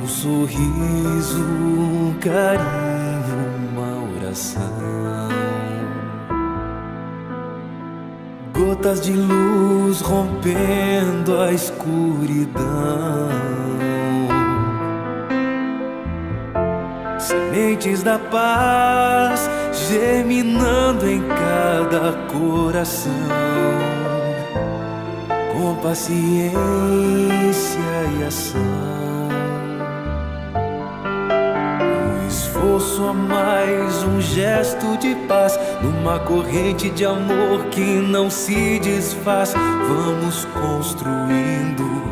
sorriso, um carinho, uma oração. Gotas de luz rompendo a escuridão. Sementes da paz germinando em cada coração. Com paciência e ação. Esforço a mais, um gesto de paz, numa corrente de amor que não se desfaz. Vamos construindo,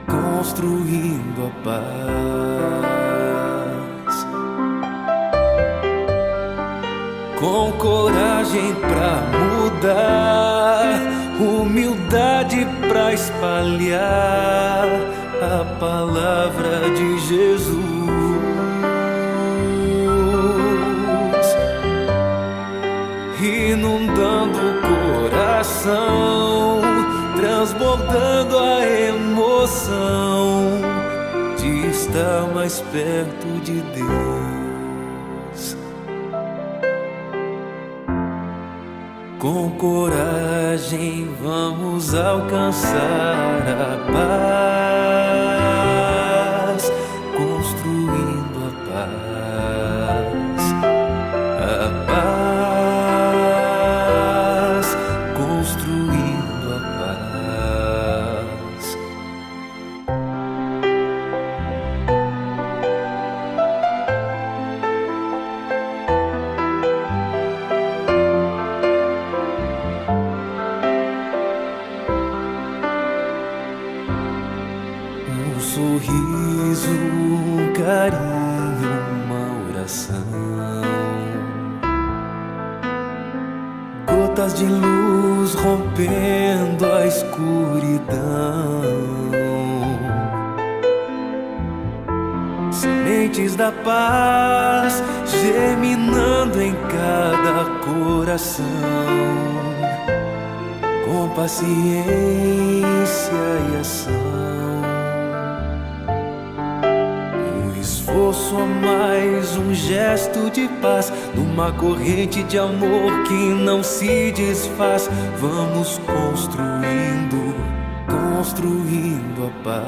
construindo a paz. Com coragem pra mudar, humildade pra espalhar a palavra de Jesus. Inundando o coração, transbordando a emoção de estar mais perto de Deus. Com coragem vamos alcançar a paz, construindo a paz, a paz. Sorriso, um carinho, uma oração. Gotas de luz rompendo a escuridão. Sementes da paz germinando em cada coração. Com paciência e ação. Esforço a mais, um gesto de paz, numa corrente de amor que não se desfaz. Vamos construindo, construindo a paz.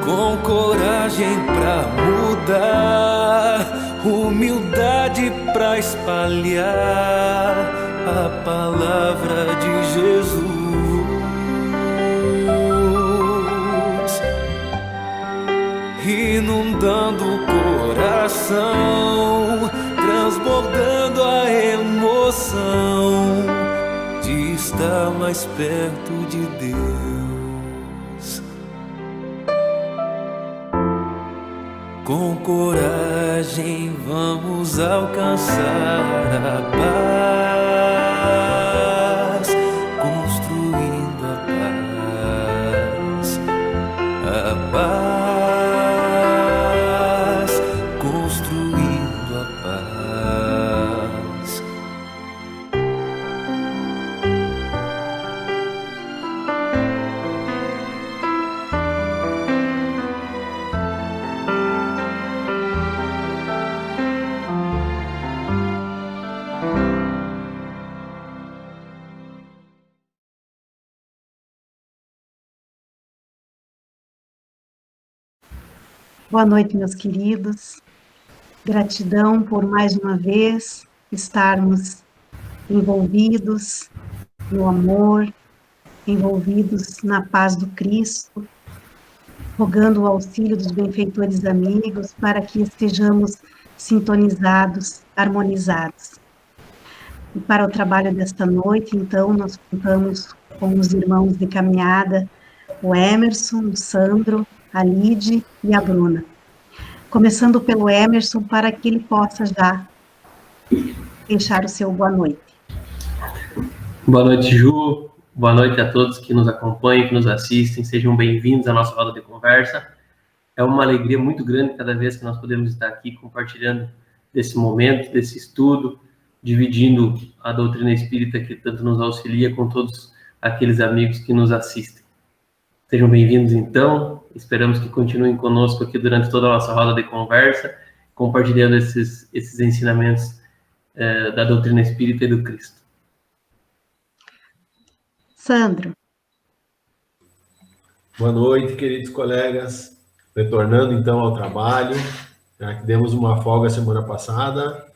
Com coragem pra mudar, humildade pra espalhar a palavra de Jesus. Inundando o coração, transbordando a emoção de estar mais perto de Deus. Com coragem vamos alcançar a paz, construindo a paz, a paz. Boa noite, meus queridos. Gratidão por mais uma vez estarmos envolvidos no amor, envolvidos na paz do Cristo, rogando o auxílio dos benfeitores amigos para que estejamos sintonizados, harmonizados. E para o trabalho desta noite, então, nós contamos com os irmãos de caminhada, o Emerson, o Sandro, a Lide e a Bruna. Começando pelo Emerson, para que ele possa já deixar o seu boa noite. Boa noite, Ju. Boa noite a todos que nos acompanham, que nos assistem. Sejam bem-vindos à nossa roda de conversa. É uma alegria muito grande cada vez que nós podemos estar aqui compartilhando desse momento, desse estudo, dividindo a doutrina espírita que tanto nos auxilia com todos aqueles amigos que nos assistem. Sejam bem-vindos, então. Esperamos que continuem conosco aqui durante toda a nossa roda de conversa, compartilhando esses ensinamentos da doutrina espírita e do Cristo. Sandro. Boa noite, queridos colegas. Retornando, então, ao trabalho. Já que demos uma folga semana passada,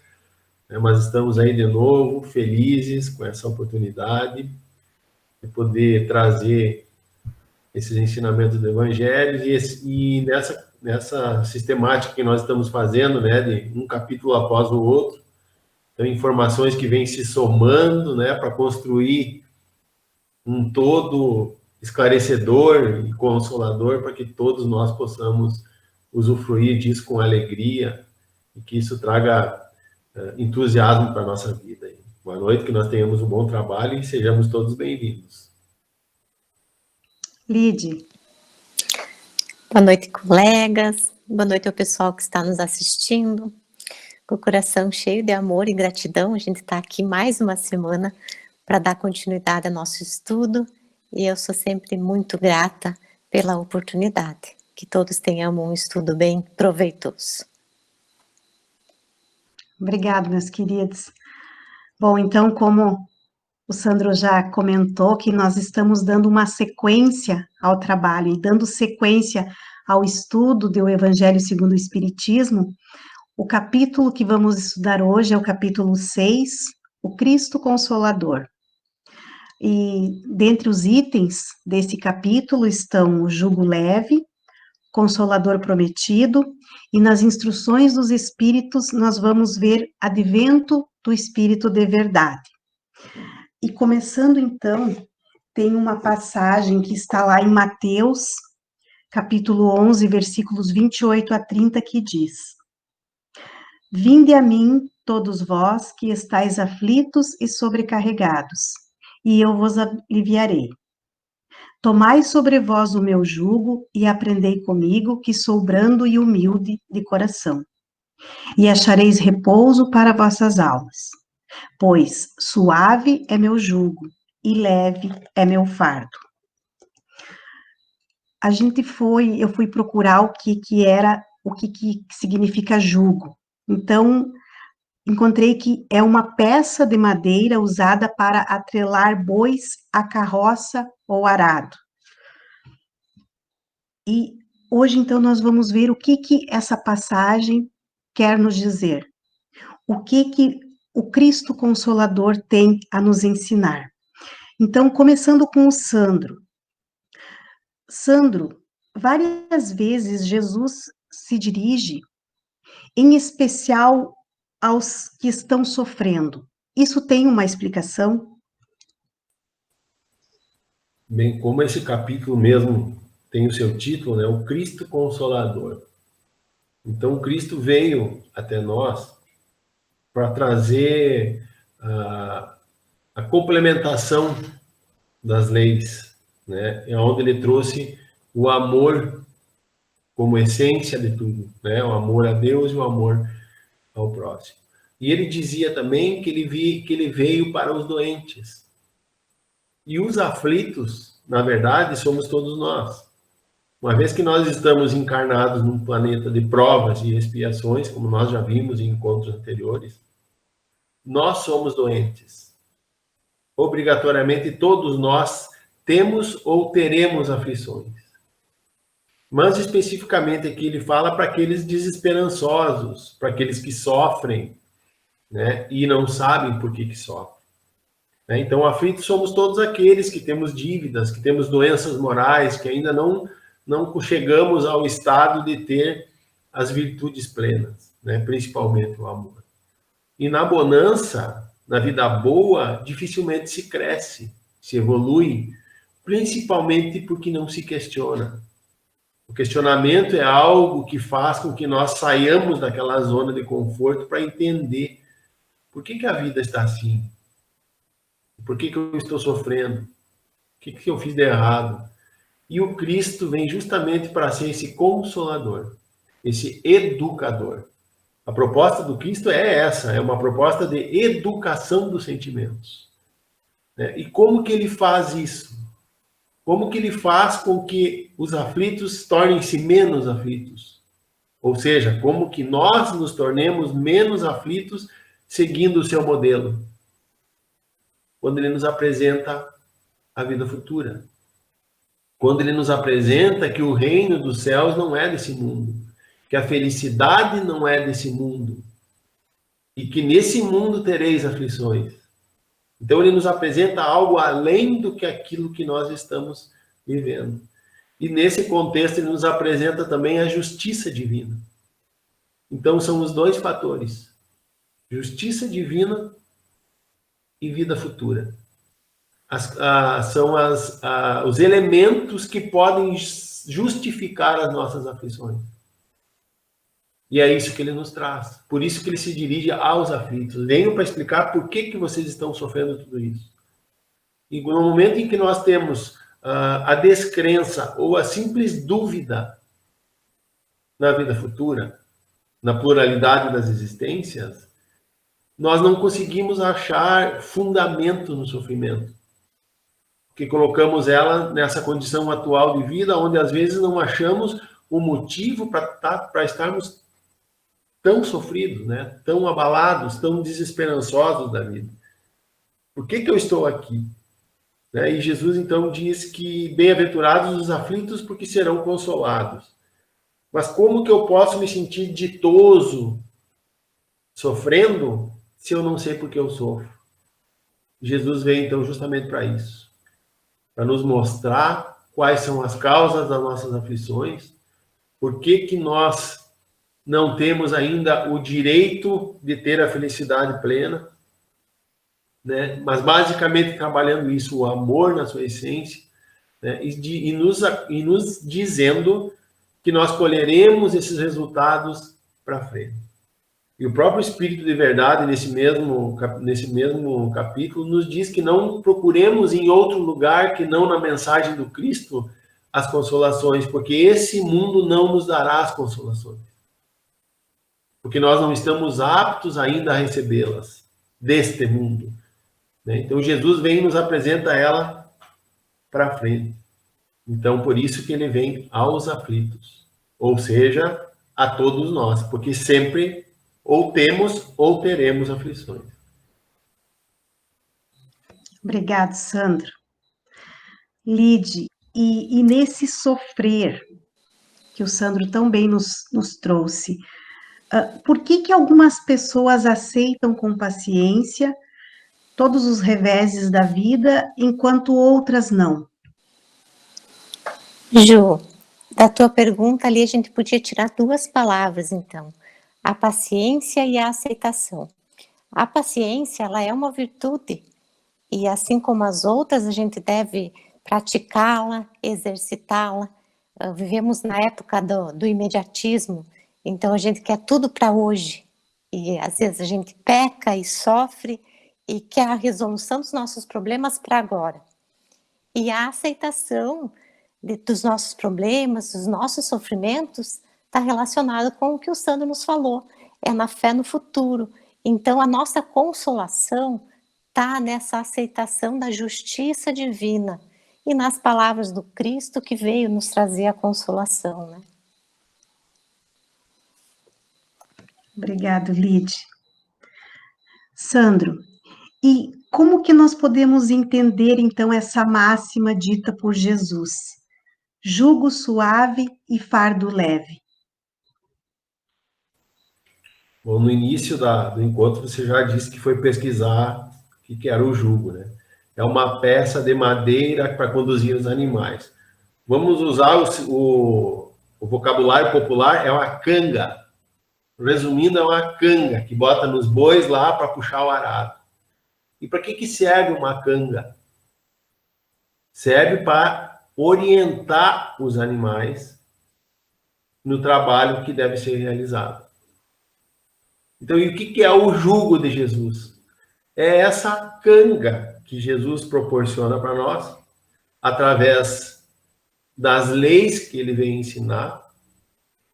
mas estamos aí de novo, felizes com essa oportunidade de poder trazer esses ensinamentos do Evangelho e nessa sistemática que nós estamos fazendo, né, de um capítulo após o outro, então informações que vêm se somando, né, para construir um todo esclarecedor e consolador para que todos nós possamos usufruir disso com alegria e que isso traga entusiasmo para a nossa vida. Boa noite, que nós tenhamos um bom trabalho e sejamos todos bem-vindos. Lide. Boa noite, colegas. Boa noite ao pessoal que está nos assistindo. Com o coração cheio de amor e gratidão, a gente está aqui mais uma semana para dar continuidade ao nosso estudo e eu sou sempre muito grata pela oportunidade. Que todos tenhamos um estudo bem proveitoso. Obrigada, meus queridos. Bom, então, como o Sandro já comentou, que nós estamos dando uma sequência ao trabalho e dando sequência ao estudo do Evangelho segundo o Espiritismo, o capítulo que vamos estudar hoje é o capítulo 6, o Cristo Consolador. E dentre os itens desse capítulo estão o jugo leve, Consolador prometido, e nas instruções dos Espíritos nós vamos ver advento do Espírito de verdade. E começando então, tem uma passagem que está lá em Mateus, capítulo 11, versículos 28 a 30, que diz: Vinde a mim, todos vós que estáis aflitos e sobrecarregados, e eu vos aliviarei. Tomai sobre vós o meu jugo e aprendei comigo, que sou brando e humilde de coração, e achareis repouso para vossas almas, pois suave é meu jugo e leve é meu fardo. Eu fui procurar o que significa jugo. Então, encontrei que é uma peça de madeira usada para atrelar bois à carroça ou arado. E hoje, então, nós vamos ver o que essa passagem quer nos dizer. O que o Cristo Consolador tem a nos ensinar. Então, começando com o Sandro. Sandro, várias vezes Jesus se dirige, em especial aos que estão sofrendo. Isso tem uma explicação? Bem, como esse capítulo mesmo tem o seu título, né, o Cristo Consolador. Então, Cristo veio até nós para trazer a complementação das leis, né, onde ele trouxe o amor como essência de tudo, né, o amor a Deus e o amor ao próximo. E ele dizia também que ele veio para os doentes. E os aflitos, na verdade, somos todos nós. Uma vez que nós estamos encarnados num planeta de provas e expiações, como nós já vimos em encontros anteriores, nós somos doentes. Obrigatoriamente, todos nós temos ou teremos aflições. Mas, especificamente, aqui ele fala para aqueles desesperançosos, para aqueles que sofrem, né, e não sabem por que sofrem. Então, aflitos somos todos aqueles que temos dívidas, que temos doenças morais, que ainda não chegamos ao estado de ter as virtudes plenas, né? Principalmente o amor. E na bonança, na vida boa, dificilmente se cresce, se evolui, principalmente porque não se questiona. O questionamento é algo que faz com que nós saiamos daquela zona de conforto para entender por que a vida está assim. Por que eu estou sofrendo? O que eu fiz de errado? E o Cristo vem justamente para ser esse consolador, esse educador. A proposta do Cristo é essa, é uma proposta de educação dos sentimentos. E como que ele faz isso? como que ele faz com que os aflitos tornem-se menos aflitos? Ou seja, como que nós nos tornemos menos aflitos seguindo o seu modelo? Quando ele nos apresenta a vida futura. Quando ele nos apresenta que o reino dos céus não é desse mundo, que a felicidade não é desse mundo, e que nesse mundo tereis aflições. Então ele nos apresenta algo além do que aquilo que nós estamos vivendo. E nesse contexto ele nos apresenta também a justiça divina. Então são os dois fatores: justiça divina e vida futura. São os elementos que podem justificar as nossas aflições. E é isso que ele nos traz. Por isso que ele se dirige aos aflitos. Venham para explicar por que vocês estão sofrendo tudo isso. E no momento em que nós temos a descrença ou a simples dúvida na vida futura, na pluralidade das existências, nós não conseguimos achar fundamento no sofrimento. Porque colocamos ela nessa condição atual de vida, onde às vezes não achamos o motivo para estarmos tão sofridos, né? Tão abalados, tão desesperançosos da vida. Por que eu estou aqui? Né? E Jesus então diz que bem-aventurados os aflitos porque serão consolados. Mas como que eu posso me sentir ditoso, sofrendo, se eu não sei por que eu sofro? Jesus veio então justamente para isso. Para nos mostrar quais são as causas das nossas aflições, por que nós não temos ainda o direito de ter a felicidade plena, né? Mas basicamente trabalhando isso, o amor na sua essência, né? e nos dizendo que nós colheremos esses resultados para frente. E o próprio Espírito de Verdade, nesse mesmo capítulo, nos diz que não procuremos em outro lugar que não na mensagem do Cristo as consolações, porque esse mundo não nos dará as consolações. Porque nós não estamos aptos ainda a recebê-las deste mundo. Né? Então Jesus vem e nos apresenta ela para frente. Então por isso que ele vem aos aflitos, ou seja, a todos nós, porque sempre ou temos ou teremos aflições. Obrigado, Sandro. Lide, e nesse sofrer que o Sandro tão bem nos trouxe, por que algumas pessoas aceitam com paciência todos os reveses da vida, enquanto outras não? Ju, da tua pergunta ali a gente podia tirar duas palavras, então. A paciência e a aceitação. A paciência, ela é uma virtude, e assim como as outras, a gente deve praticá-la, exercitá-la. Vivemos na época do imediatismo, então a gente quer tudo para hoje, e às vezes a gente peca e sofre, e quer a resolução dos nossos problemas para agora. E a aceitação dos nossos problemas, dos nossos sofrimentos, está relacionado com o que o Sandro nos falou, é na fé no futuro. Então a nossa consolação está nessa aceitação da justiça divina e nas palavras do Cristo que veio nos trazer a consolação, né? Obrigado, Lide. Sandro, e como que nós podemos entender, então, essa máxima dita por Jesus? Jugo suave e fardo leve. Bom, no início do encontro, você já disse que foi pesquisar o que era o jugo, né? É uma peça de madeira para conduzir os animais. Vamos usar o vocabulário popular, é uma canga. Resumindo, é uma canga que bota nos bois lá para puxar o arado. E para que serve uma canga? Serve para orientar os animais no trabalho que deve ser realizado. Então, e o que é o jugo de Jesus? É essa canga que Jesus proporciona para nós, através das leis que ele vem ensinar.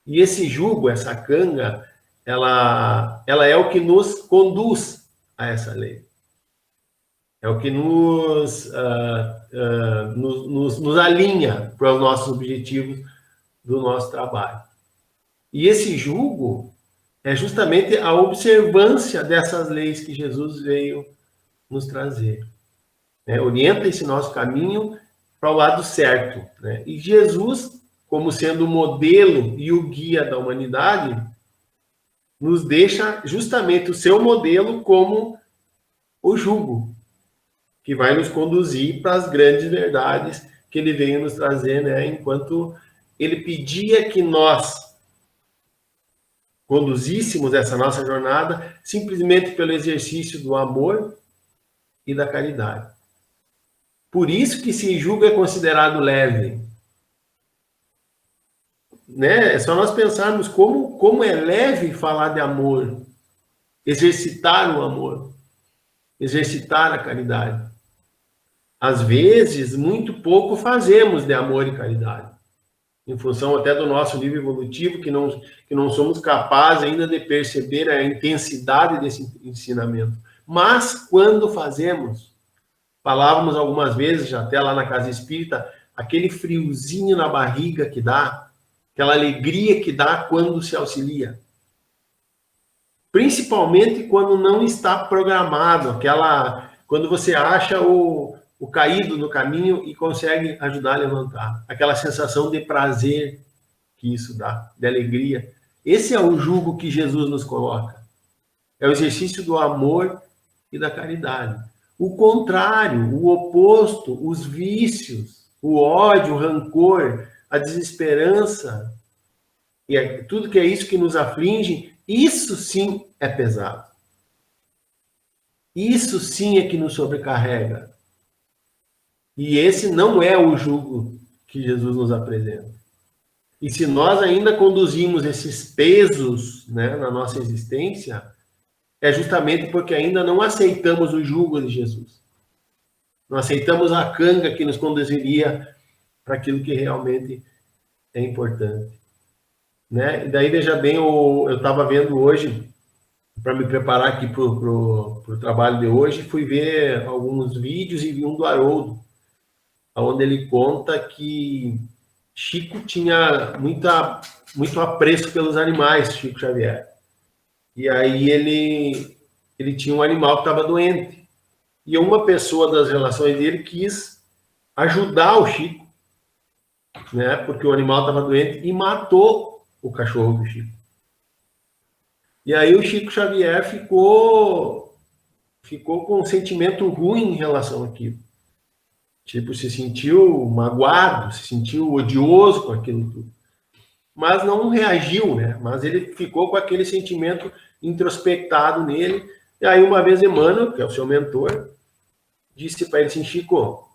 E esse jugo, essa canga, ela é o que nos conduz a essa lei. É o que nos alinha para os nossos objetivos do nosso trabalho. E esse jugo é justamente a observância dessas leis que Jesus veio nos trazer. Orienta esse nosso caminho para o lado certo. E Jesus, como sendo o modelo e o guia da humanidade, nos deixa justamente o seu modelo como o jugo, que vai nos conduzir para as grandes verdades que ele veio nos trazer, enquanto ele pedia que nós conduzíssemos essa nossa jornada simplesmente pelo exercício do amor e da caridade. Por isso que esse jugo é considerado leve. É só nós pensarmos como é leve falar de amor, exercitar o amor, exercitar a caridade. Às vezes, muito pouco fazemos de amor e caridade, em função até do nosso nível evolutivo, que não somos capazes ainda de perceber a intensidade desse ensinamento. Mas, quando fazemos, falávamos algumas vezes, já até lá na Casa Espírita, aquele friozinho na barriga que dá, aquela alegria que dá quando se auxilia. Principalmente quando não está programado, quando você acha o caído no caminho e consegue ajudar a levantar. Aquela sensação de prazer que isso dá, de alegria. Esse é o jugo que Jesus nos coloca. É o exercício do amor e da caridade. O contrário, o oposto, os vícios, o ódio, o rancor, a desesperança, e tudo que é isso que nos aflige, isso sim é pesado. Isso sim é que nos sobrecarrega. E esse não é o jugo que Jesus nos apresenta. E se nós ainda conduzimos esses pesos, na nossa existência, é justamente porque ainda não aceitamos o jugo de Jesus. Não aceitamos a canga que nos conduziria para aquilo que realmente é importante. E daí, veja bem, eu estava vendo hoje, para me preparar aqui para o trabalho de hoje, fui ver alguns vídeos e vi um do Haroldo, onde ele conta que Chico tinha muito apreço pelos animais, Chico Xavier. E aí ele tinha um animal que estava doente. E uma pessoa das relações dele quis ajudar o Chico, porque o animal estava doente, e matou o cachorro do Chico. E aí o Chico Xavier ficou com um sentimento ruim em relação àquilo. Tipo, se sentiu magoado, se sentiu odioso com aquilo tudo. Mas não reagiu, Mas ele ficou com aquele sentimento introspectado nele. E aí, uma vez, Emmanuel, que é o seu mentor, disse para ele assim: Chico,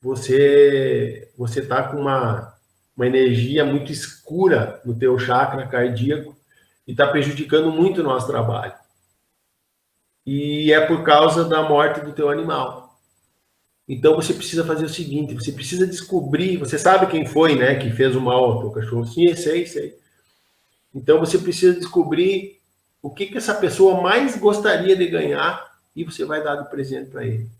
você está com uma energia muito escura no teu chakra cardíaco e está prejudicando muito o nosso trabalho. E é por causa da morte do teu animal. Então, você precisa fazer o seguinte, você precisa descobrir, você sabe quem foi, que fez o mal ao teu cachorro? Sim, sei. Então, você precisa descobrir o que essa pessoa mais gostaria de ganhar e você vai dar de presente para ele.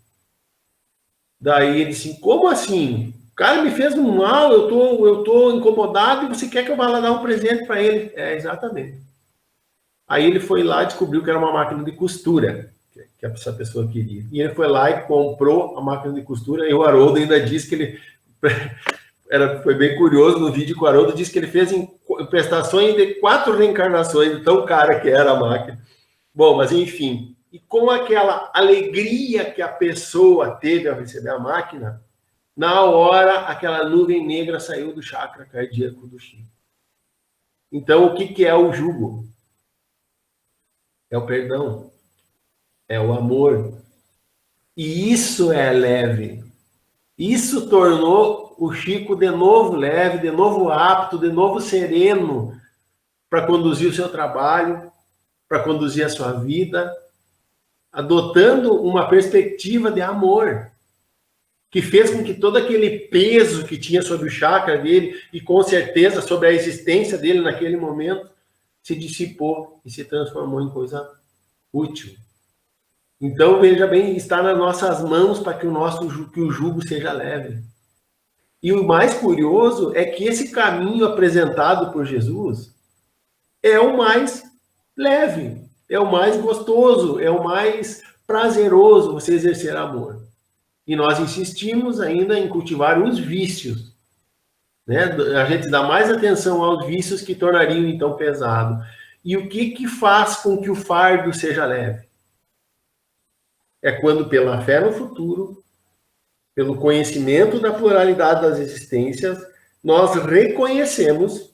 Daí ele disse: como assim? O cara me fez um mal, eu tô incomodado e você quer que eu vá lá dar um presente para ele? É, exatamente. Aí ele foi lá e descobriu que era uma máquina de costura que essa pessoa queria. E ele foi lá e comprou a máquina de costura, e o Haroldo ainda disse que ele... foi bem curioso no vídeo que o Haroldo disse que ele fez em prestações de 4 reencarnações, de tão cara que era a máquina. Bom, mas enfim. E com aquela alegria que a pessoa teve ao receber a máquina, na hora, aquela nuvem negra saiu do chakra cardíaco do Chico. Então, o que é o jugo? É o perdão. É o amor. E isso é leve. Isso tornou o Chico de novo leve, de novo apto, de novo sereno para conduzir o seu trabalho, para conduzir a sua vida, adotando uma perspectiva de amor, que fez com que todo aquele peso que tinha sobre o chakra dele, e com certeza sobre a existência dele naquele momento, se dissipou e se transformou em coisa útil. Então, veja bem, está nas nossas mãos para que o jugo seja leve. E o mais curioso é que esse caminho apresentado por Jesus é o mais leve, é o mais gostoso, é o mais prazeroso você exercer amor. E nós insistimos ainda em cultivar os vícios, né? A gente dá mais atenção aos vícios que tornariam então pesado. E o que faz com que o fardo seja leve? É quando, pela fé no futuro, pelo conhecimento da pluralidade das existências, nós reconhecemos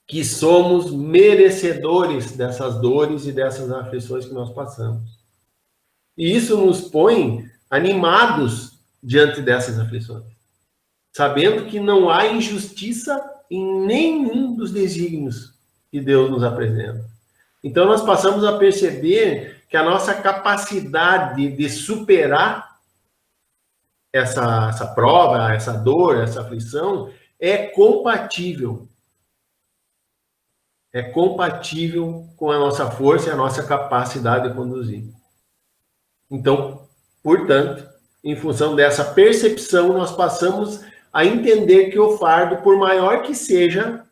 que somos merecedores dessas dores e dessas aflições que nós passamos. E isso nos põe animados diante dessas aflições, sabendo que não há injustiça em nenhum dos desígnios que Deus nos apresenta. Então nós passamos a perceber que a nossa capacidade de superar essa prova, essa dor, essa aflição, é compatível com a nossa força e a nossa capacidade de conduzir. Então, portanto, em função dessa percepção, nós passamos a entender que o fardo, por maior que seja,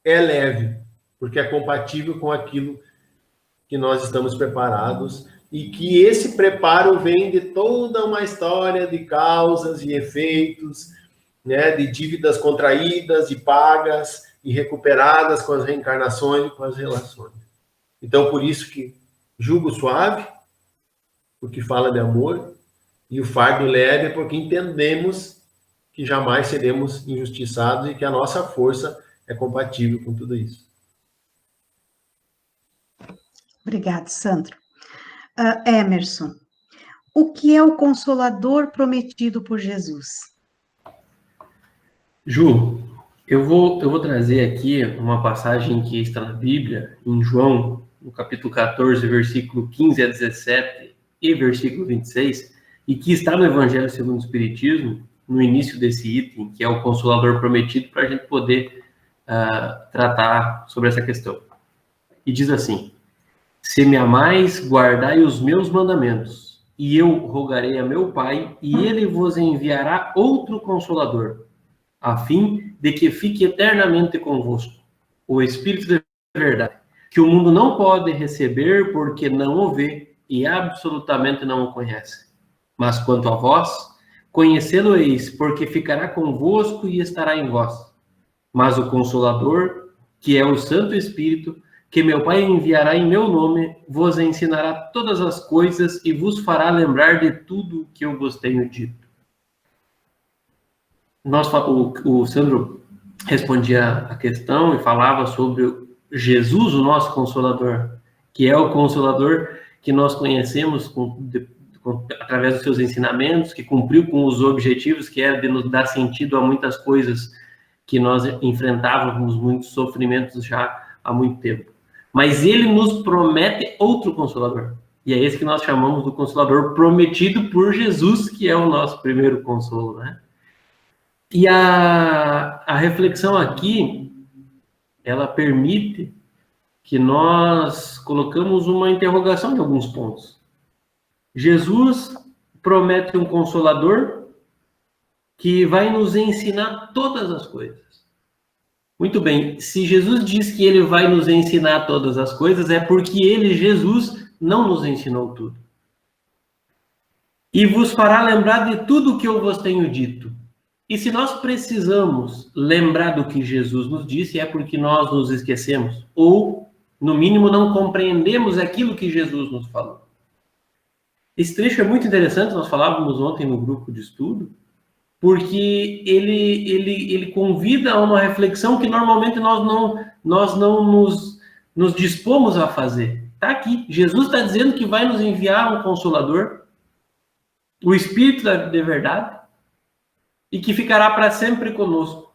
é leve, porque é compatível com aquilo que nós estamos preparados, e que esse preparo vem de toda uma história de causas e efeitos, né, de dívidas contraídas e pagas e recuperadas com as reencarnações e com as relações. Então, por isso que jugo suave, porque fala de amor, e o fardo leve, porque entendemos que jamais seremos injustiçados e que a nossa força é compatível com tudo isso. Obrigada, Sandro. Emerson, o que é o Consolador prometido por Jesus? Ju, eu vou trazer aqui uma passagem que está na Bíblia, em João, no capítulo 14, versículo 15 a 17 e versículo 26, e que está no Evangelho segundo o Espiritismo, no início desse item, que é o Consolador prometido, para a gente poder tratar sobre essa questão. E diz assim: se me amais, guardai os meus mandamentos, e eu rogarei a meu Pai, e ele vos enviará outro Consolador, a fim de que fique eternamente convosco, o Espírito da verdade, que o mundo não pode receber porque não o vê e absolutamente não o conhece. Mas quanto a vós, conhecê-lo-eis, porque ficará convosco e estará em vós. Mas o Consolador, que é o Santo Espírito, que meu Pai enviará em meu nome, vos ensinará todas as coisas e vos fará lembrar de tudo que eu vos tenho dito. O Sandro respondia a questão e falava sobre Jesus, o nosso Consolador, que é o Consolador que nós conhecemos através dos seus ensinamentos, que cumpriu com os objetivos, que era de nos dar sentido a muitas coisas que nós enfrentávamos, muitos sofrimentos já há muito tempo. Mas ele nos promete outro Consolador. E é esse que nós chamamos do Consolador prometido por Jesus, que é o nosso primeiro consolo, né? E a reflexão aqui, ela permite que nós colocamos uma interrogação em alguns pontos. Jesus promete um Consolador que vai nos ensinar todas as coisas. Muito bem, se Jesus diz que ele vai nos ensinar todas as coisas, é porque ele, Jesus, não nos ensinou tudo. E vos fará lembrar de tudo o que eu vos tenho dito. E se nós precisamos lembrar do que Jesus nos disse, é porque nós nos esquecemos, ou, no mínimo, não compreendemos aquilo que Jesus nos falou. Esse trecho é muito interessante, nós falávamos ontem no grupo de estudo, porque ele convida a uma reflexão que normalmente nós não nos dispomos a fazer. Está aqui, Jesus está dizendo que vai nos enviar um Consolador, o Espírito de verdade, e que ficará para sempre conosco.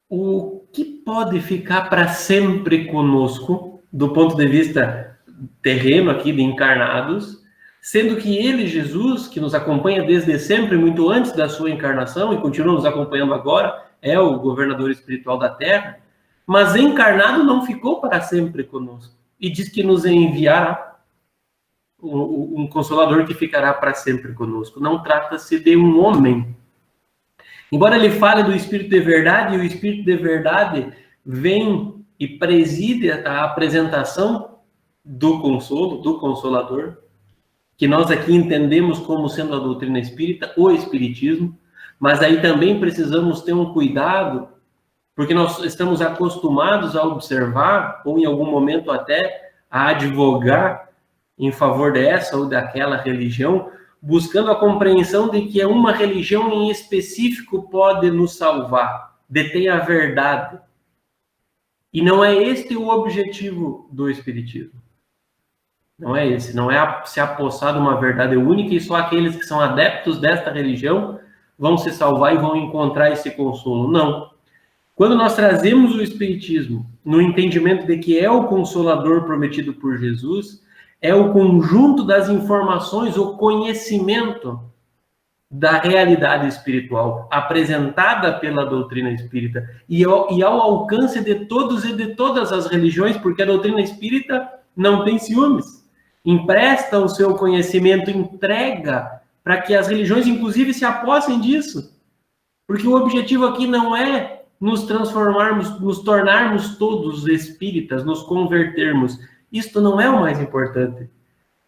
O que pode ficar para sempre conosco, do ponto de vista terreno aqui, de encarnados, sendo que ele, Jesus, que nos acompanha desde sempre, muito antes da sua encarnação, e continua nos acompanhando agora, é o governador espiritual da Terra, mas encarnado não ficou para sempre conosco, e diz que nos enviará. um consolador que ficará para sempre conosco. Não trata-se de um homem. Embora ele fale do Espírito de verdade, e o Espírito de verdade vem e preside a apresentação do consolo, do Consolador, que nós aqui entendemos como sendo a doutrina espírita, o Espiritismo, mas aí também precisamos ter um cuidado, porque nós estamos acostumados a observar, ou em algum momento até a advogar em favor dessa ou daquela religião, buscando a compreensão de que uma religião em específico pode nos salvar, detém a verdade. E não é este o objetivo do Espiritismo. Não é esse, não é se apossar de uma verdade única e só aqueles que são adeptos desta religião vão se salvar e vão encontrar esse consolo. Não. Quando nós trazemos o Espiritismo no entendimento de que é o Consolador prometido por Jesus, é o conjunto das informações, o conhecimento da realidade espiritual apresentada pela doutrina espírita e ao alcance de todos e de todas as religiões, porque a doutrina espírita não tem ciúmes. Empresta o seu conhecimento, entrega para que as religiões, inclusive, se apossem disso. Porque o objetivo aqui não é nos transformarmos, nos tornarmos todos espíritas, nos convertermos. Isto não é o mais importante.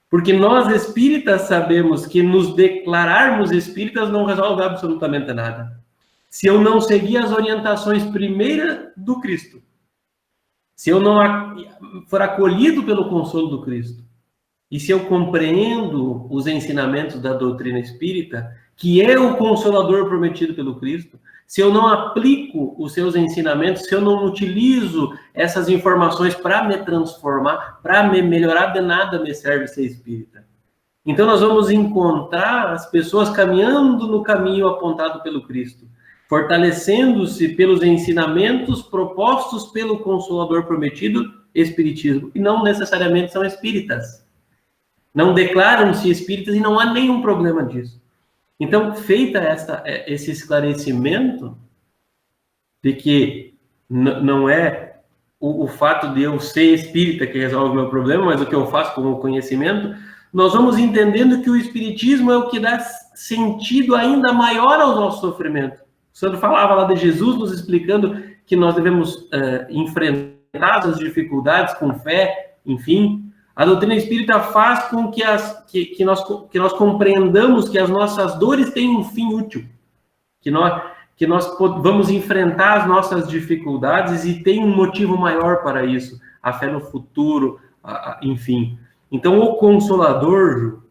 Porque nós, espíritas, sabemos que nos declararmos espíritas não resolve absolutamente nada. Se eu não seguir as orientações primeiras do Cristo, se eu não for acolhido pelo consolo do Cristo, e se eu compreendo os ensinamentos da doutrina espírita, que é o Consolador prometido pelo Cristo, se eu não aplico os seus ensinamentos, se eu não utilizo essas informações para me transformar, para me melhorar, de nada me serve ser espírita. Então nós vamos encontrar as pessoas caminhando no caminho apontado pelo Cristo, fortalecendo-se pelos ensinamentos propostos pelo Consolador prometido, Espiritismo, e não necessariamente são espíritas. Não declaram-se espíritas e não há nenhum problema disso. Então, feita esse esclarecimento de que não é o fato de eu ser espírita que resolve o meu problema, mas o que eu faço com o conhecimento, nós vamos entendendo que o espiritismo é o que dá sentido ainda maior ao nosso sofrimento. O Sandro falava lá de Jesus nos explicando que nós devemos enfrentar as dificuldades com fé, enfim. A doutrina espírita faz com que nós compreendamos que as nossas dores têm um fim útil, que nós vamos enfrentar as nossas dificuldades e tem um motivo maior para isso, a fé no futuro, enfim. Então, o Consolador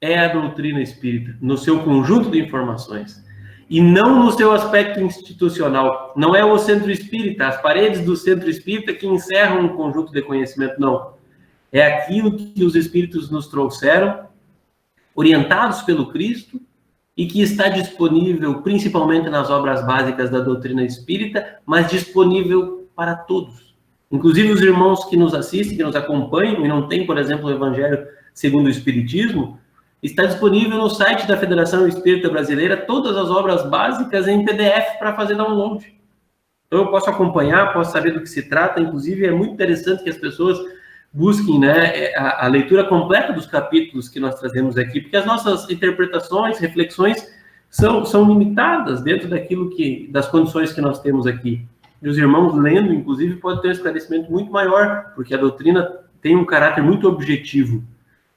é a doutrina espírita, no seu conjunto de informações, e não no seu aspecto institucional. Não é o centro espírita, as paredes do centro espírita que encerram um conjunto de conhecimento, não. É aquilo que os Espíritos nos trouxeram, orientados pelo Cristo, e que está disponível principalmente nas obras básicas da doutrina espírita, mas disponível para todos. Inclusive os irmãos que nos assistem, que nos acompanham, e não tem, por exemplo, o Evangelho segundo o Espiritismo, está disponível no site da Federação Espírita Brasileira todas as obras básicas em PDF para fazer download. Então eu posso acompanhar, posso saber do que se trata, inclusive é muito interessante que as pessoas busquem, né, a leitura completa dos capítulos que nós trazemos aqui, porque as nossas interpretações, reflexões são limitadas dentro das condições que nós temos aqui. E os irmãos lendo, inclusive, podem ter um esclarecimento muito maior, porque a doutrina tem um caráter muito objetivo.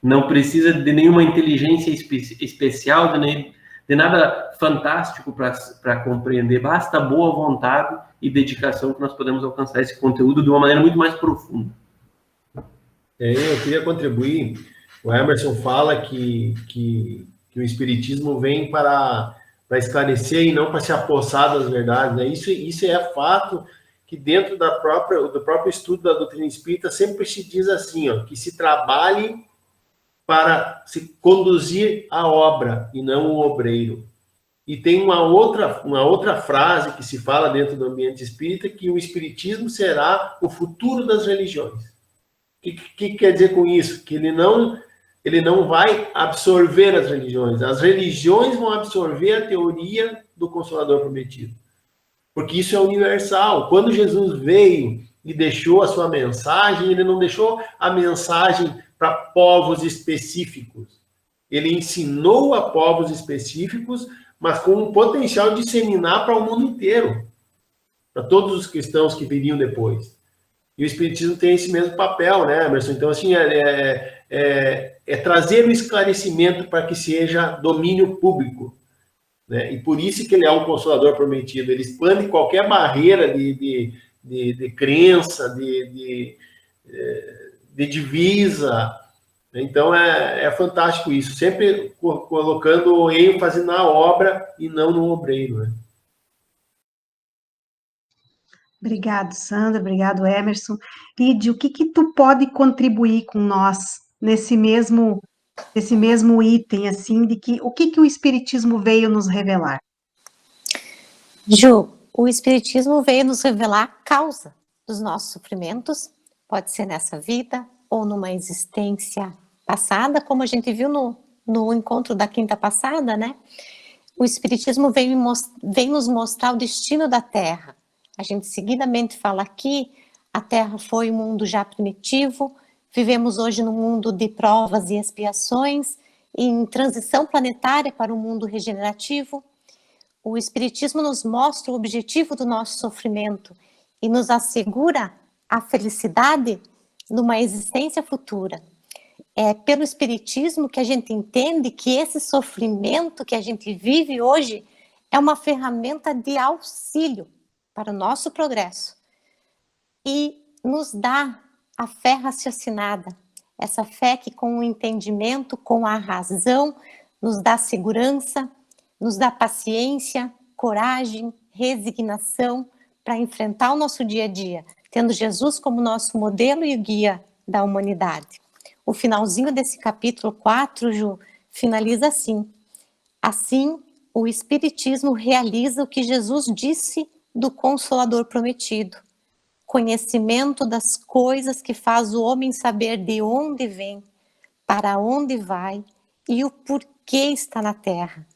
Não precisa de nenhuma inteligência especial, de nada fantástico para compreender. Basta boa vontade e dedicação que nós podemos alcançar esse conteúdo de uma maneira muito mais profunda. Eu queria contribuir. O Emerson fala que o Espiritismo vem para esclarecer e não para se apossar das verdades, né? Isso é fato que dentro do próprio estudo da doutrina espírita sempre se diz assim, ó, que se trabalhe para se conduzir a obra e não o obreiro. E tem uma outra frase que se fala dentro do ambiente espírita, que o Espiritismo será o futuro das religiões. O que quer dizer com isso? Que ele não vai absorver as religiões vão absorver a teoria do Consolador prometido, porque isso é universal. Quando Jesus veio e deixou a sua mensagem, ele não deixou a mensagem para povos específicos. Ele ensinou a povos específicos, mas com um potencial de disseminar para o mundo inteiro, para todos os cristãos que viriam depois. E o Espiritismo tem esse mesmo papel, né, Emerson? Então, assim, é trazer o esclarecimento para que seja domínio público, né? E por isso que ele é um Consolador prometido. Ele expande qualquer barreira de crença, de divisa. Então, é fantástico isso. Sempre colocando ênfase na obra e não no obreiro, né? Obrigado, Sandra. Obrigado, Emerson. Lídia, o que tu pode contribuir com nós nesse mesmo item, assim, de que o que o Espiritismo veio nos revelar? Ju, o Espiritismo veio nos revelar a causa dos nossos sofrimentos, pode ser nessa vida ou numa existência passada, como a gente viu no encontro da quinta passada, né? O Espiritismo vem nos mostrar o destino da Terra. A gente seguidamente fala aqui, a Terra foi um mundo já primitivo, vivemos hoje num mundo de provas e expiações, em transição planetária para um mundo regenerativo. O Espiritismo nos mostra o objetivo do nosso sofrimento e nos assegura a felicidade numa existência futura. É pelo Espiritismo que a gente entende que esse sofrimento que a gente vive hoje é uma ferramenta de auxílio para o nosso progresso e nos dá a fé raciocinada, essa fé que com o entendimento, com a razão, nos dá segurança, nos dá paciência, coragem, resignação para enfrentar o nosso dia a dia, tendo Jesus como nosso modelo e guia da humanidade. O finalzinho desse capítulo 4, Ju, finaliza assim: assim, o Espiritismo realiza o que Jesus disse do Consolador prometido, conhecimento das coisas que faz o homem saber de onde vem, para onde vai e o porquê está na terra.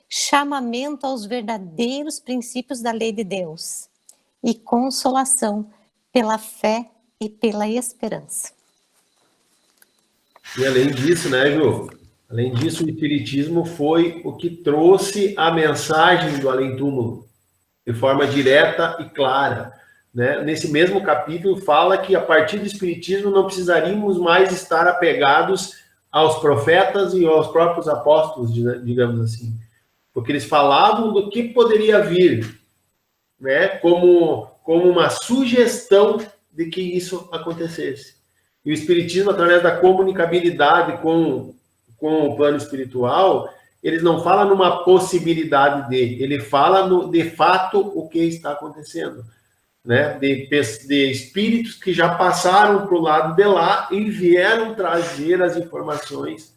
Chamamento aos verdadeiros princípios da lei de Deus e consolação pela fé e pela esperança. E além disso, né, Ju? Além disso, o Espiritismo foi o que trouxe a mensagem do além-túmulo de forma direta e clara, né? Nesse mesmo capítulo fala que a partir do Espiritismo não precisaríamos mais estar apegados aos profetas e aos próprios apóstolos, digamos assim, porque eles falavam do que poderia vir, né? Como uma sugestão de que isso acontecesse. E o Espiritismo, através da comunicabilidade com o plano espiritual, eles não falam numa possibilidade ele fala de fato o que está acontecendo, né? De espíritos que já passaram para o lado de lá e vieram trazer as informações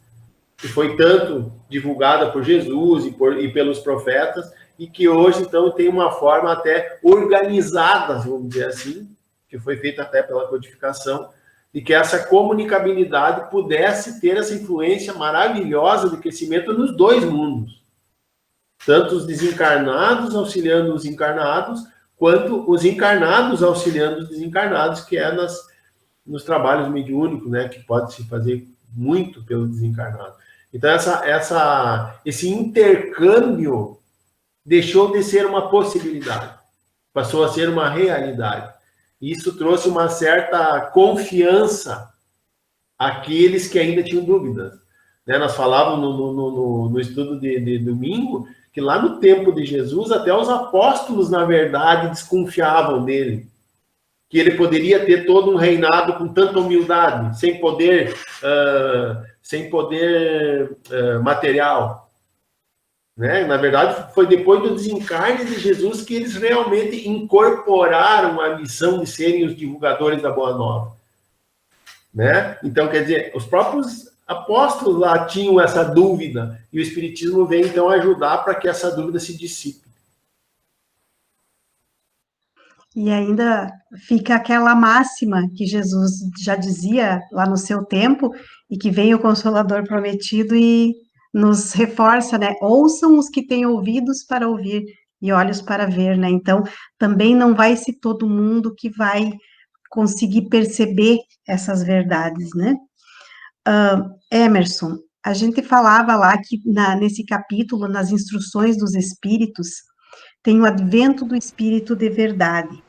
que foi tanto divulgada por Jesus e pelos profetas, e que hoje, então, tem uma forma até organizada, vamos dizer assim, que foi feita até pela codificação, e que essa comunicabilidade pudesse ter essa influência maravilhosa de crescimento nos dois mundos. Tanto os desencarnados auxiliando os encarnados, quanto os encarnados auxiliando os desencarnados, que é nos trabalhos mediúnicos, né, que pode se fazer muito pelo desencarnado. Então, esse intercâmbio deixou de ser uma possibilidade, passou a ser uma realidade. Isso trouxe uma certa confiança àqueles que ainda tinham dúvidas, né? Nós falávamos no estudo de domingo que lá no tempo de Jesus, até os apóstolos, na verdade, desconfiavam dele, que ele poderia ter todo um reinado com tanta humildade, sem poder material. Né? Na verdade, foi depois do desencarne de Jesus que eles realmente incorporaram a missão de serem os divulgadores da Boa Nova. Né? Então, quer dizer, os próprios apóstolos lá tinham essa dúvida, e o Espiritismo vem, então, ajudar para que essa dúvida se dissipe. E ainda fica aquela máxima que Jesus já dizia lá no seu tempo, e que vem o Consolador prometido e nos reforça, né? Ouçam os que têm ouvidos para ouvir e olhos para ver, né? Então, também não vai ser todo mundo que vai conseguir perceber essas verdades, né? Emerson, a gente falava lá que nesse capítulo, nas instruções dos espíritos, tem o advento do espírito de verdade.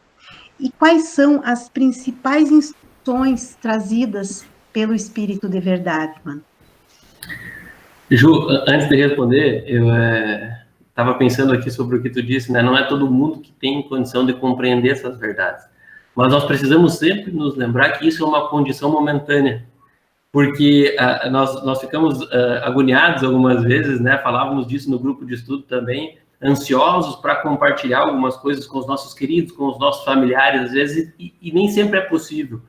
E quais são as principais instruções trazidas pelo espírito de verdade, mano? Ju, antes de responder, eu estava pensando aqui sobre o que tu disse, né? Não é todo mundo que tem condição de compreender essas verdades. Mas nós precisamos sempre nos lembrar que isso é uma condição momentânea. Porque nós ficamos agoniados algumas vezes, né? Falávamos disso no grupo de estudo também, ansiosos para compartilhar algumas coisas com os nossos queridos, com os nossos familiares, às vezes, e nem sempre é possível.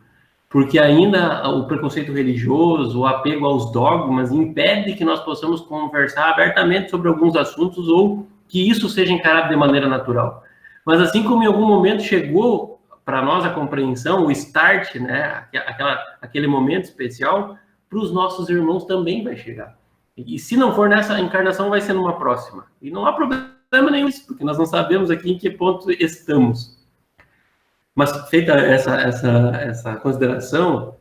Porque ainda o preconceito religioso, o apego aos dogmas, impede que nós possamos conversar abertamente sobre alguns assuntos ou que isso seja encarado de maneira natural. Mas assim como em algum momento chegou para nós a compreensão, o start, né, aquele momento especial, para os nossos irmãos também vai chegar. E se não for nessa encarnação, vai ser numa próxima. E não há problema nenhum, porque nós não sabemos aqui em que ponto estamos. Mas feita essa consideração,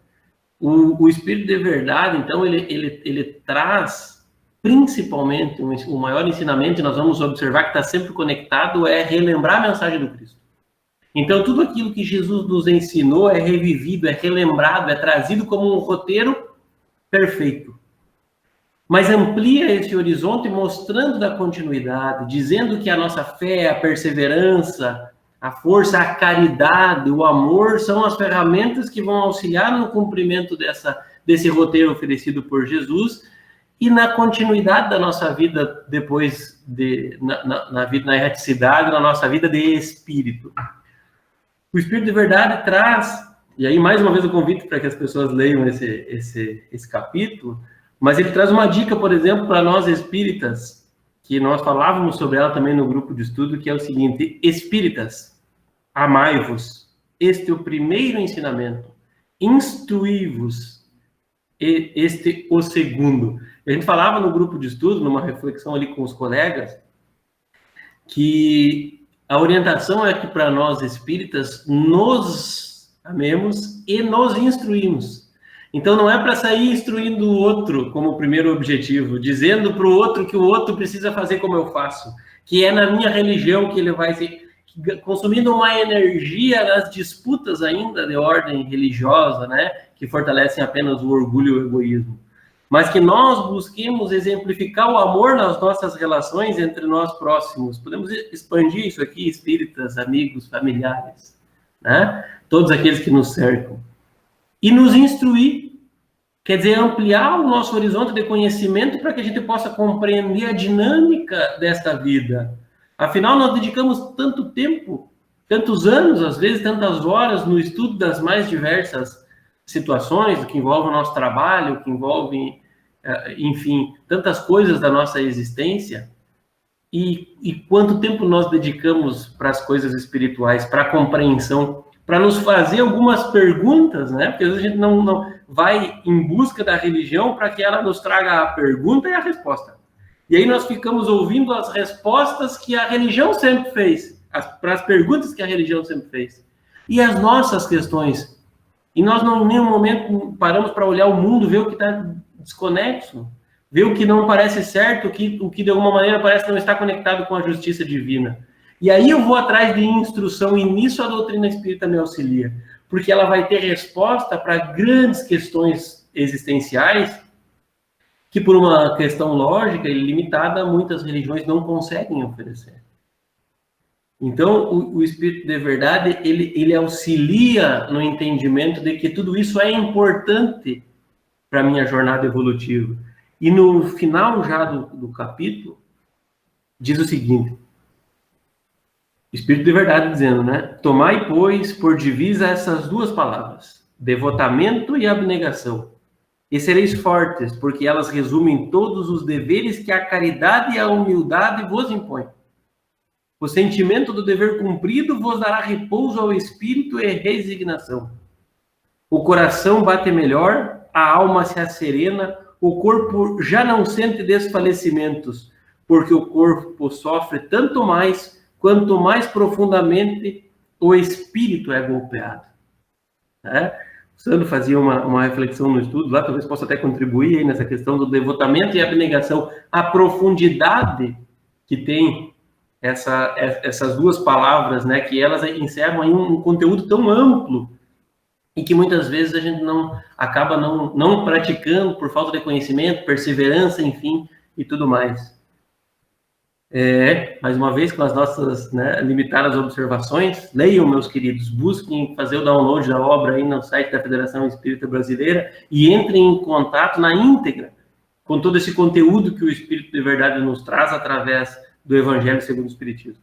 o Espírito de Verdade, então, ele traz principalmente o maior ensinamento, e nós vamos observar que está sempre conectado, é relembrar a mensagem do Cristo. Então, tudo aquilo que Jesus nos ensinou é revivido, é relembrado, é trazido como um roteiro perfeito. Mas amplia esse horizonte mostrando da continuidade, dizendo que a nossa fé, a perseverança, a força, a caridade, o amor são as ferramentas que vão auxiliar no cumprimento desse roteiro oferecido por Jesus e na continuidade da nossa vida depois, na erraticidade, na nossa vida de espírito. O Espírito de Verdade traz, e aí mais uma vez eu convido para que as pessoas leiam esse capítulo, mas ele traz uma dica, por exemplo, para nós espíritas, que nós falávamos sobre ela também no grupo de estudo, que é o seguinte: espíritas, amai-vos, este é o primeiro ensinamento, instruí-vos, este o segundo. A gente falava no grupo de estudo, numa reflexão ali com os colegas, que a orientação é que para nós espíritas nos amemos e nos instruímos. Então não é para sair instruindo o outro como primeiro objetivo, dizendo para o outro que o outro precisa fazer como eu faço, que é na minha religião que ele vai ser, consumindo uma energia nas disputas ainda de ordem religiosa, né, que fortalecem apenas o orgulho e o egoísmo. Mas que nós busquemos exemplificar o amor nas nossas relações entre nós próximos. Podemos expandir isso aqui, espíritas, amigos, familiares, né? Todos aqueles que nos cercam. E nos instruir, quer dizer, ampliar o nosso horizonte de conhecimento para que a gente possa compreender a dinâmica desta vida. Afinal, nós dedicamos tanto tempo, tantos anos, às vezes tantas horas, no estudo das mais diversas situações, que envolvem o nosso trabalho, que envolvem, enfim, tantas coisas da nossa existência, e quanto tempo nós dedicamos para as coisas espirituais, para a compreensão, para nos fazer algumas perguntas, né? Porque às vezes a gente não vai em busca da religião para que ela nos traga a pergunta e a resposta. E aí nós ficamos ouvindo as respostas que a religião sempre fez, para as perguntas que a religião sempre fez. E as nossas questões. E nós, em nenhum momento, paramos para olhar o mundo, ver o que está desconexo, ver o que não parece certo, o que de alguma maneira parece não estar conectado com a justiça divina. E aí eu vou atrás de instrução, e nisso a doutrina espírita me auxilia, porque ela vai ter resposta para grandes questões existenciais que, por uma questão lógica e limitada, muitas religiões não conseguem oferecer. Então, o Espírito de Verdade, ele auxilia no entendimento de que tudo isso é importante para a minha jornada evolutiva. E no final já do capítulo, diz o seguinte: Espírito de Verdade dizendo, né? Tomai, pois, por divisa essas duas palavras, devotamento e abnegação, e sereis fortes, porque elas resumem todos os deveres que a caridade e a humildade vos impõem. O sentimento do dever cumprido vos dará repouso ao espírito e resignação. O coração bate melhor, a alma se asserena, o corpo já não sente desfalecimentos, porque o corpo sofre tanto mais, quanto mais profundamente o espírito é golpeado. Sandro fazia uma reflexão no estudo lá, talvez possa até contribuir aí nessa questão do devotamento e abnegação, a profundidade que tem essas duas palavras, né, que elas encerram aí um conteúdo tão amplo e que muitas vezes a gente acaba não praticando por falta de conhecimento, perseverança, enfim, e tudo mais. Mais uma vez, com as nossas, né, limitadas observações, leiam, meus queridos, busquem fazer o download da obra aí no site da Federação Espírita Brasileira e entrem em contato na íntegra com todo esse conteúdo que o Espírito de Verdade nos traz através do Evangelho segundo o Espiritismo.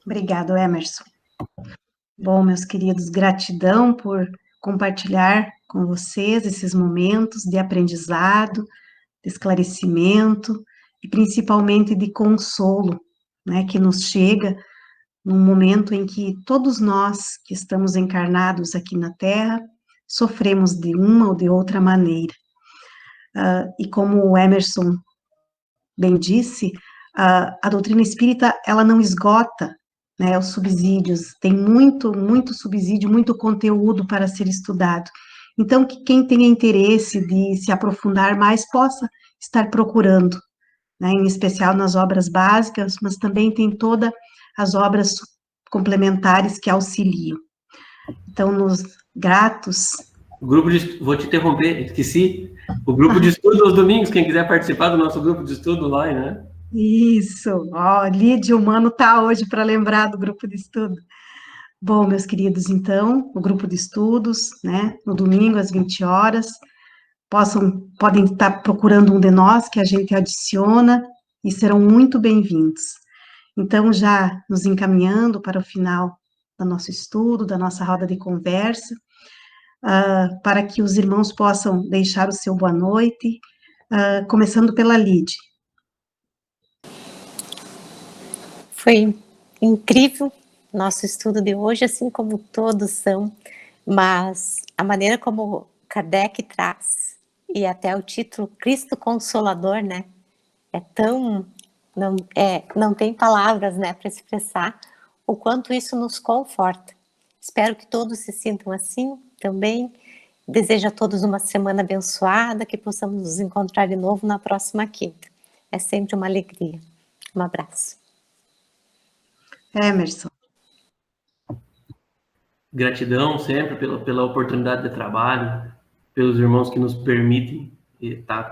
Obrigado, Emerson. Bom, meus queridos, gratidão por compartilhar com vocês esses momentos de aprendizado, de esclarecimento e principalmente de consolo, né, que nos chega num momento em que todos nós que estamos encarnados aqui na Terra sofremos de uma ou de outra maneira. E como o Emerson bem disse, a doutrina espírita, ela não esgota, né, os subsídios, tem muito subsídio, muito conteúdo para ser estudado. Então, que quem tenha interesse de se aprofundar mais possa estar procurando, né, em especial nas obras básicas, mas também tem todas as obras complementares que auxiliam. Então, nos gratos... Vou te interromper, esqueci. O grupo de estudo aos domingos, quem quiser participar do nosso grupo de estudo lá, né? Isso, Lídia Humano está hoje para lembrar do grupo de estudo. Bom, meus queridos, então, o grupo de estudos, né, no domingo às 20 horas, podem estar procurando um de nós, que a gente adiciona, e serão muito bem-vindos. Então, já nos encaminhando para o final do nosso estudo, da nossa roda de conversa, para que os irmãos possam deixar o seu boa noite, começando pela Lídia. Foi incrível nosso estudo de hoje, assim como todos são, mas a maneira como Kardec traz, e até o título Cristo Consolador, né, não tem palavras, né, para expressar o quanto isso nos conforta. Espero que todos se sintam assim também. Desejo a todos uma semana abençoada, que possamos nos encontrar de novo na próxima quinta. É sempre uma alegria. Um abraço. Emerson. Gratidão sempre pela oportunidade de trabalho, pelos irmãos que nos permitem estar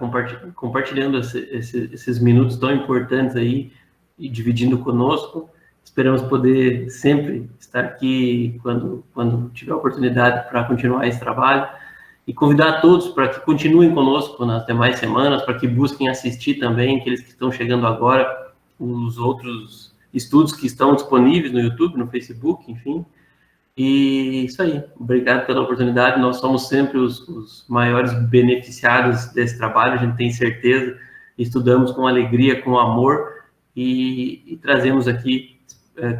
compartilhando esses minutos tão importantes aí e dividindo conosco. Esperamos poder sempre estar aqui quando tiver oportunidade para continuar esse trabalho e convidar a todos para que continuem conosco nas demais semanas, para que busquem assistir também, aqueles que estão chegando agora, os outros estudos que estão disponíveis no YouTube, no Facebook, enfim. E isso aí, obrigado pela oportunidade. Nós somos sempre os maiores beneficiados desse trabalho, a gente tem certeza, estudamos com alegria, com amor e trazemos aqui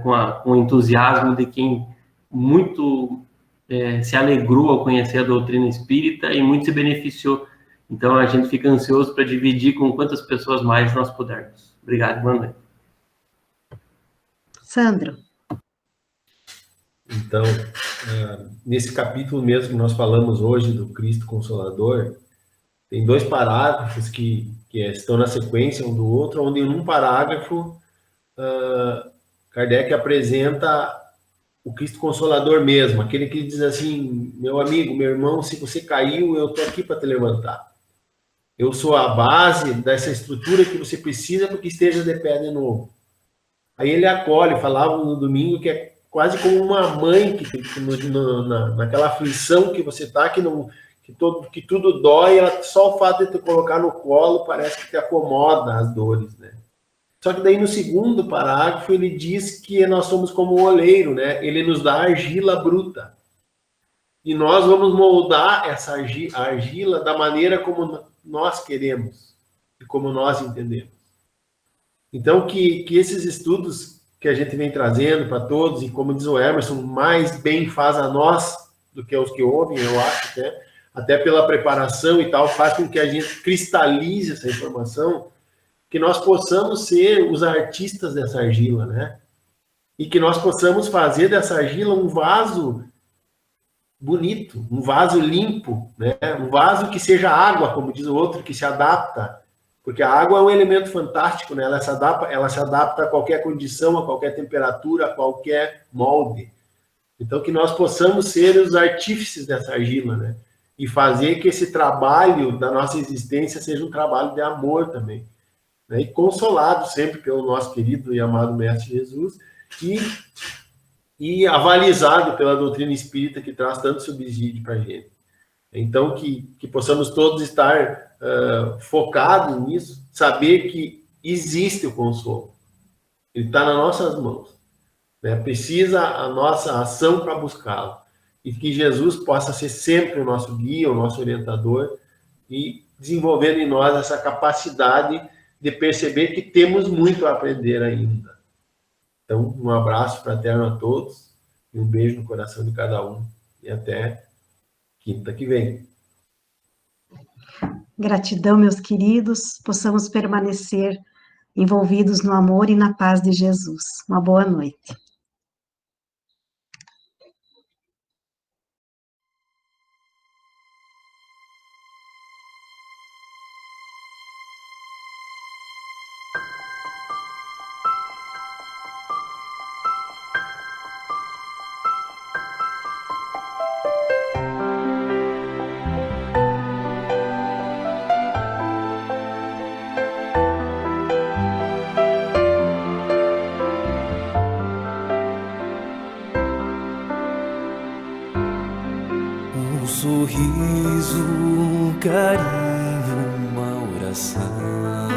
com o entusiasmo de quem muito se alegrou ao conhecer a doutrina espírita e muito se beneficiou. Então a gente fica ansioso para dividir com quantas pessoas mais nós pudermos. Obrigado, boa noite. Sandro. Então, nesse capítulo mesmo que nós falamos hoje do Cristo Consolador, tem 2 parágrafos que estão na sequência um do outro, onde em um parágrafo Kardec apresenta o Cristo Consolador mesmo, aquele que diz assim: meu amigo, meu irmão, se você caiu, eu estou aqui para te levantar. Eu sou a base dessa estrutura que você precisa para que esteja de pé de novo. Aí ele acolhe, falava no domingo que é quase como uma mãe naquela aflição que você está, que tudo dói, só o fato de te colocar no colo parece que te acomoda as dores, né? Só que daí no segundo parágrafo ele diz que nós somos como o oleiro, né? Ele nos dá argila bruta. E nós vamos moldar essa argila da maneira como nós queremos e como nós entendemos. Então que esses estudos que a gente vem trazendo para todos, e como diz o Emerson, mais bem faz a nós do que aos que ouvem, eu acho, né? Até pela preparação e tal, faz com que a gente cristalize essa informação, que nós possamos ser os artistas dessa argila, né? e que nós possamos fazer dessa argila um vaso bonito, um vaso limpo, né? Um vaso que seja água, como diz o outro, que se adapta, porque a água é um elemento fantástico, né? Ela se adapta a qualquer condição, a qualquer temperatura, a qualquer molde. Então, que nós possamos ser os artífices dessa argila, né? E fazer que esse trabalho da nossa existência seja um trabalho de amor também, né? E consolado sempre pelo nosso querido e amado Mestre Jesus, e avalizado pela doutrina espírita, que traz tanto subsídio para a gente. Então, que possamos todos estar focados nisso, saber que existe o consolo. Ele está nas nossas mãos, né? Precisa a nossa ação para buscá-lo. E que Jesus possa ser sempre o nosso guia, o nosso orientador, e desenvolvendo em nós essa capacidade de perceber que temos muito a aprender ainda. Então, um abraço fraterno a todos, e um beijo no coração de cada um. E até quinta que vem. Gratidão, meus queridos, possamos permanecer envolvidos no amor e na paz de Jesus. Uma boa noite. Um sorriso, um carinho, uma oração,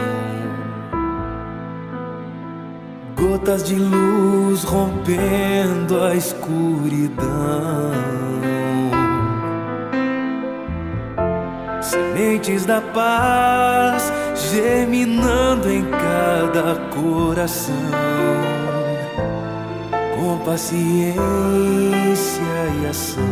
gotas de luz rompendo a escuridão, sementes da paz germinando em cada coração, com paciência e ação.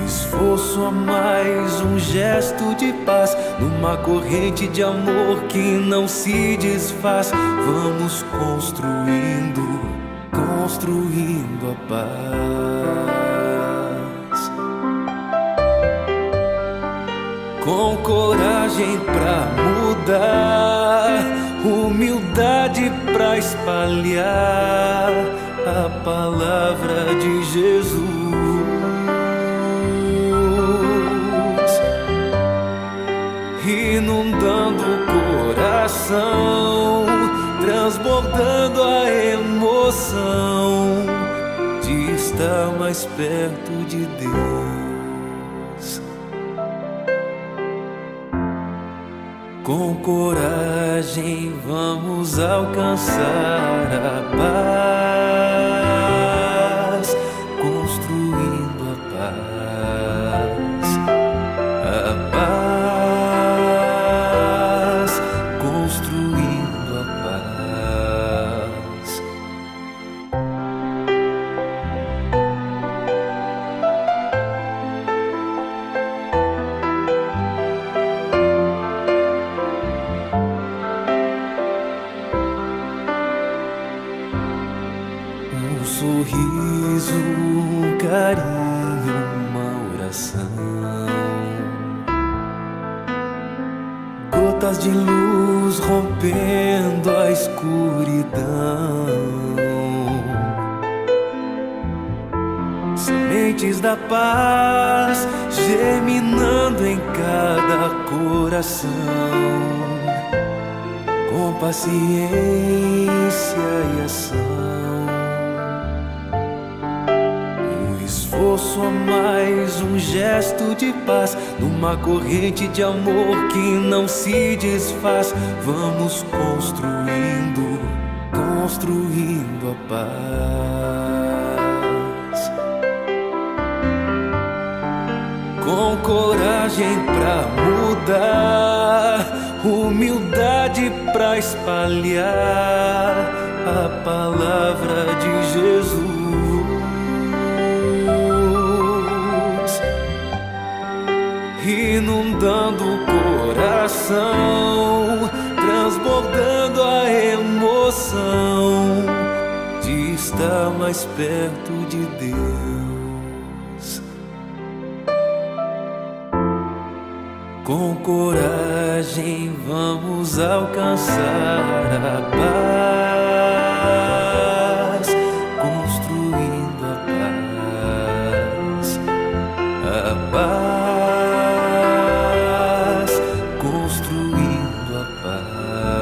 Esforço a mais, um gesto de paz, numa corrente de amor que não se desfaz. Vamos construindo a paz, com coragem pra mudar, humildade pra espalhar a palavra de Jesus. Inundando o coração, transbordando a emoção de estar mais perto de Deus. Com coragem vamos alcançar a paz, construindo a paz, a paz, construindo a paz. Um sorriso, um carinho, uma oração, gotas de luz rompendo a escuridão, sementes da paz germinando em cada coração, com paciência e ação. Esforço a mais, um gesto de paz, numa corrente de amor que não se desfaz. Vamos construindo a paz, com coragem pra mudar, humildade pra espalhar a palavra de Jesus. Inundando o coração, transbordando a emoção emoção de estar mais perto de Deus. Com coragem vamos alcançar a paz, construindo a paz, construindo a paz.